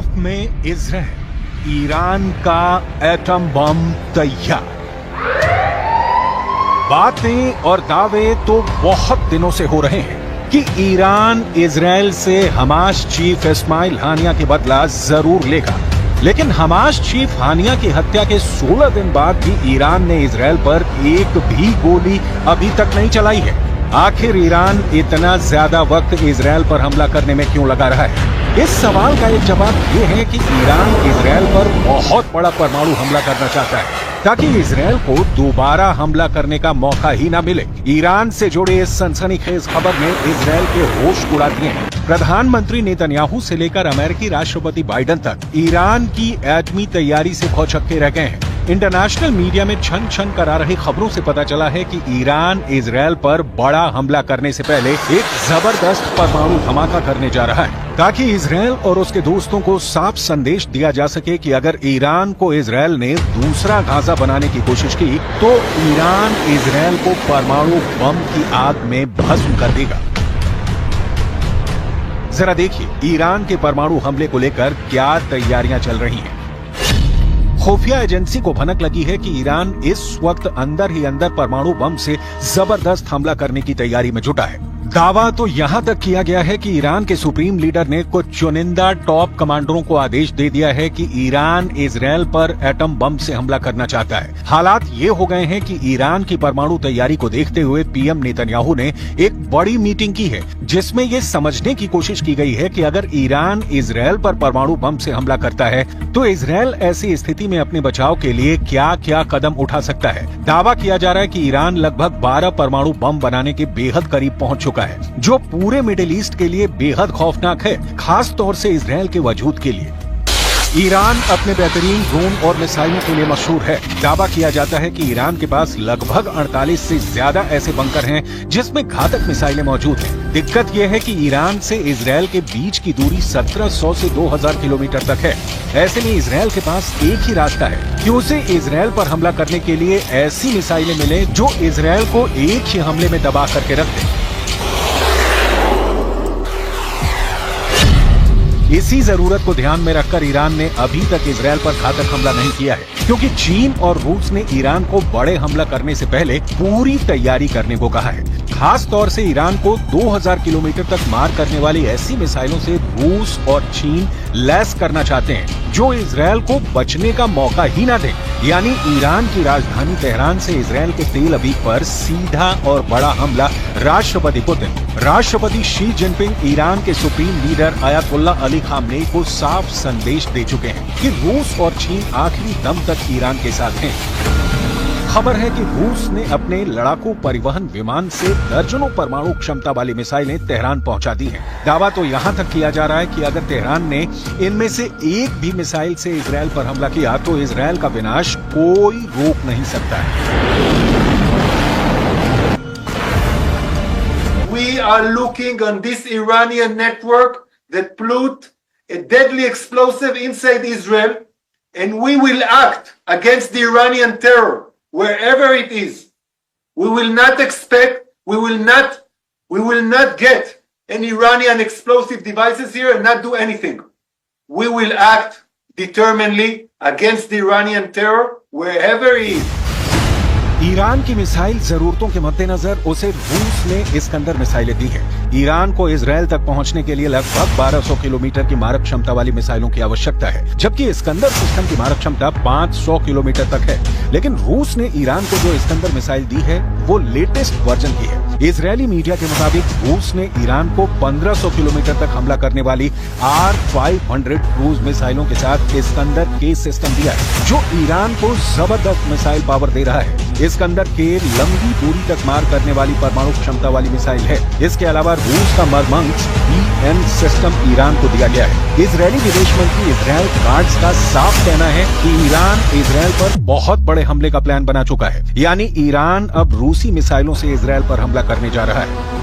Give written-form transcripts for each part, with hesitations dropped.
खौफ में Israel, Iran का एटम बम तैयार। बातें और दावे तो बहुत दिनों से हो रहे हैं कि ईरान इजराइल से हमास चीफ इस्माइल हानिया के बदला जरूर लेगा, लेकिन हमास चीफ हानिया की हत्या के 16 दिन बाद भी ईरान ने इजराइल पर एक भी गोली अभी तक नहीं चलाई है। आखिर ईरान इतना ज्यादा वक्त इजराइल पर हमला करने में क्यों लगा रहा है? इस सवाल का एक जवाब ये है कि ईरान इजराइल पर बहुत बड़ा परमाणु हमला करना चाहता है ताकि इजराइल को दोबारा हमला करने का मौका ही ना मिले। ईरान से जुड़े इस सनसनीखेज खबर ने इजराइल के होश उड़ा दिए हैं। प्रधानमंत्री नेतन्याहू से लेकर अमेरिकी राष्ट्रपति बाइडेन तक ईरान की एटमी तैयारी से भौचक्के रह गए हैं। इंटरनेशनल मीडिया में छन छन करा रही खबरों से पता चला है कि ईरान इजराइल पर बड़ा हमला करने से पहले एक जबरदस्त परमाणु धमाका करने जा रहा है ताकि इजराइल और उसके दोस्तों को साफ संदेश दिया जा सके कि अगर ईरान को इजराइल ने दूसरा गाजा बनाने की कोशिश की तो ईरान इजराइल को परमाणु बम की आग में भस्म कर देगा। जरा देखिए ईरान के परमाणु हमले को लेकर क्या तैयारियां चल रही हैं। खुफिया एजेंसी को भनक लगी है कि ईरान इस वक्त अंदर ही अंदर परमाणु बम से जबरदस्त हमला करने की तैयारी में जुटा है। दावा तो यहां तक किया गया है कि ईरान के सुप्रीम लीडर ने कुछ चुनिंदा टॉप कमांडरों को आदेश दे दिया है कि ईरान इजराइल पर एटम बम से हमला करना चाहता है। हालात ये हो गए हैं कि ईरान की परमाणु तैयारी को देखते हुए पीएम नेतन्याहू ने एक बड़ी मीटिंग की है जिसमें ये समझने की कोशिश की गई है कि अगर ईरान इजराइल पर परमाणु बम से हमला करता है तो इजराइल ऐसी स्थिति में अपने बचाव के लिए क्या क्या कदम उठा सकता है। दावा किया जा रहा है कि ईरान लगभग 12 परमाणु बम बनाने के बेहद करीब पहुंच चुका है, जो पूरे मिडिल ईस्ट के लिए बेहद खौफनाक है, खास तौर से इजराइल के वजूद के लिए। ईरान अपने बेहतरीन ड्रोन और मिसाइलों के लिए मशहूर है। दावा किया जाता है कि ईरान के पास लगभग 48 से ज्यादा ऐसे बंकर हैं जिसमें घातक मिसाइलें मौजूद हैं। दिक्कत यह है कि ईरान से इजराइल के बीच की दूरी 1700 से 2000 किलोमीटर तक है। ऐसे में इजराइल के पास एक ही रास्ता है कि उसे इजराइल पर हमला करने के लिए ऐसी मिसाइलें मिले जो इजराइल को एक ही हमले में दबा करके रख दे। इसी जरूरत को ध्यान में रखकर ईरान ने अभी तक इजराइल पर घातक हमला नहीं किया है, क्योंकि चीन और रूस ने ईरान को बड़े हमला करने से पहले पूरी तैयारी करने को कहा है। खास तौर से ईरान को 2000 किलोमीटर तक मार करने वाली ऐसी मिसाइलों से रूस और चीन लैस करना चाहते हैं जो इजराइल को बचने का मौका ही ना दे। यानी ईरान की राजधानी तेहरान से इजराइल के तेल अवीव पर सीधा और बड़ा हमला। राष्ट्रपति पुतिन, राष्ट्रपति शी जिनपिंग ईरान के supreme leader Ayatollah Ali Khamenei को साफ संदेश दे चुके हैं कि रूस और चीन आखिरी दम तक ईरान के साथ हैं। खबर है कि रूस ने अपने लड़ाकू परिवहन विमान से दर्जनों परमाणु क्षमता वाली मिसाइलें तेहरान पहुंचा दी हैं। दावा तो यहां तक किया जा रहा है कि अगर तेहरान ने इनमें से एक भी मिसाइल से इजराइल पर हमला किया तो इजराइल का विनाश कोई रोक नहीं सकता है। We are looking on this Iranian network that put a deadly explosive inside Israel, and we will act against the Iranian terror wherever it is. We will not expect, we will not get any Iranian explosive devices here and not do anything. We will act determinedly against the Iranian terror wherever it is. Iran की missile जरूरतों के मद्देनजर उसे रूस ने Iskander मिसाइलें दी हैं। Iran को इजराइल तक पहुंचने के लिए लगभग 1200 किलोमीटर की मारक क्षमता वाली मिसाइलों की आवश्यकता है, जबकि इस्कंदर सिस्टम की मारक क्षमता 500 किलोमीटर तक है। लेकिन रूस ने ईरान को जो इस्कंदर मिसाइल दी है वो लेटेस्ट वर्जन की है। इजरायली मीडिया के मुताबिक रूस ने ईरान को 1500 किलोमीटर तक हमला करने वाली R-500 क्रूज मिसाइलों के साथ इस्कंदर के सिस्टम दिया है, जो ईरान को जबरदस्त मिसाइल पावर दे रहा है। इस्कंदर के लंबी दूरी तक मार करने वाली परमाणु क्षमता वाली मिसाइल है। इसके अलावा रूस का मरमंग्स BN सिस्टम ईरान को दिया गया है। इजरायली विदेश मंत्री इजराइल काट्ज का साफ कहना है कि ईरान इजराइल पर बहुत बड़े हमले का प्लान बना चुका है। यानी ईरान अब रूसी मिसाइलों से इजराइल पर हमला करने जा रहा है।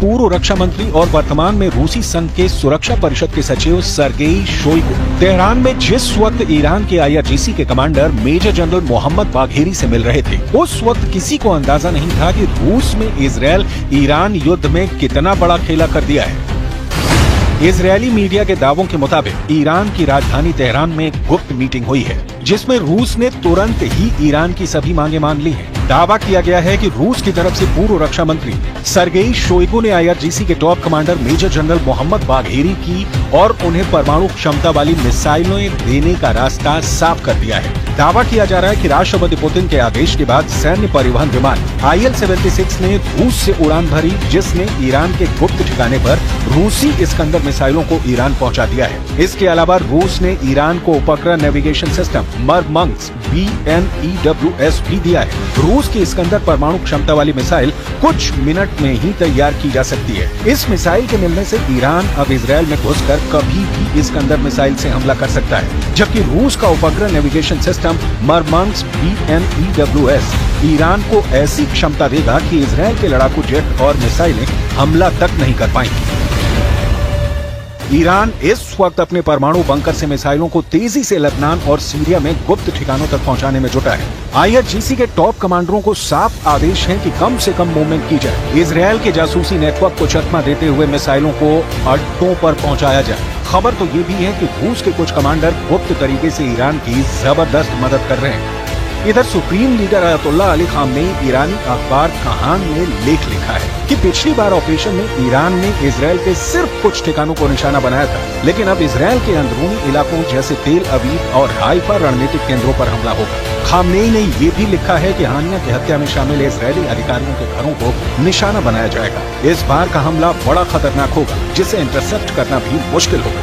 पूर्व रक्षा मंत्री और वर्तमान में रूसी संघ के सुरक्षा परिषद के सचिव सर्गेई शोइगु तेहरान में जिस वक्त ईरान के IRGC के commander major general Mohammad Bagheri से मिल रहे थे, उस वक्त किसी को अंदाजा नहीं था कि रूस में इजरायल ईरान युद्ध में कितना बड़ा खेला कर दिया है। इजरायली मीडिया के दावों के मुताबिक ईरान की राजधानी तेहरान में एक गुप्त मीटिंग हुई है, जिसमें रूस ने तुरंत ही ईरान की सभी मांगे मान ली हैं। दावा किया गया है कि रूस की तरफ से पूर्व रक्षा मंत्री सर्गेई शोइगु ने IRGC के top commander major general Mohammad Bagheri की और उन्हें परमाणु क्षमता वाली मिसाइलें देने का रास्ता साफ कर दिया है। दावा किया जा रहा है कि राष्ट्रपति पुतिन के आदेश के बाद सैन्य परिवहन विमान IL-76 ने रूस से उड़ान भरी, जिसने ईरान के गुप्त ठिकाने पर रूसी इस्कंदर मिसाइलों को ईरान पहुंचा दिया है। इसके अलावा रूस ने ईरान को उपग्रह नेविगेशन सिस्टम मरमंग्स BNEWS भी दिया है। रूस की इस्कंदर परमाणु क्षमता वाली मिसाइल कुछ मिनट में ही तैयार की जा सकती है। इस मिसाइल के मिलने से ईरान अब इजरायल में घुसकर कभी भी इस्कंदर मिसाइल से हमला कर सकता है, जबकि रूस का उपग्रह नेविगेशन सिस्टम मरमंग्स BNEWS ईरान को ऐसी क्षमता देगा कि इजरायल के लड़ाकू जेट और मिसाइलें हमला तक नहीं कर पाएंगी। ईरान इस वक्त अपने परमाणु बंकर से मिसाइलों को तेजी से लेबनान और सीरिया में गुप्त ठिकानों तक पहुंचाने में जुटा है। IRGC के टॉप कमांडरों को साफ आदेश है कि कम से कम मूवमेंट की जाए, इजरायल के जासूसी नेटवर्क को चकमा देते हुए मिसाइलों को अड्डों पर पहुंचाया जाए। खबर तो ये भी है कि रूस के कुछ कमांडर गुप्त तरीके से ईरान की जबरदस्त मदद कर रहे हैं। इधर supreme leader Ayatollah Ali Khamenei ईरानी अखबार कहान में लेख लिखा है कि पिछली बार ऑपरेशन में ईरान ने इजरायल के सिर्फ कुछ ठिकानों को निशाना बनाया था, लेकिन अब इजरायल के अंदरूनी इलाकों जैसे तेल अवीव और हाइफा रणनीतिक केंद्रों पर हमला होगा। खामेनी ने ये भी लिखा है कि हानिया की हत्या में शामिल इजरायली अधिकारियों के घरों को निशाना बनाया जाएगा। इस बार का हमला बड़ा खतरनाक होगा, जिसे इंटरसेप्ट करना भी मुश्किल होगा।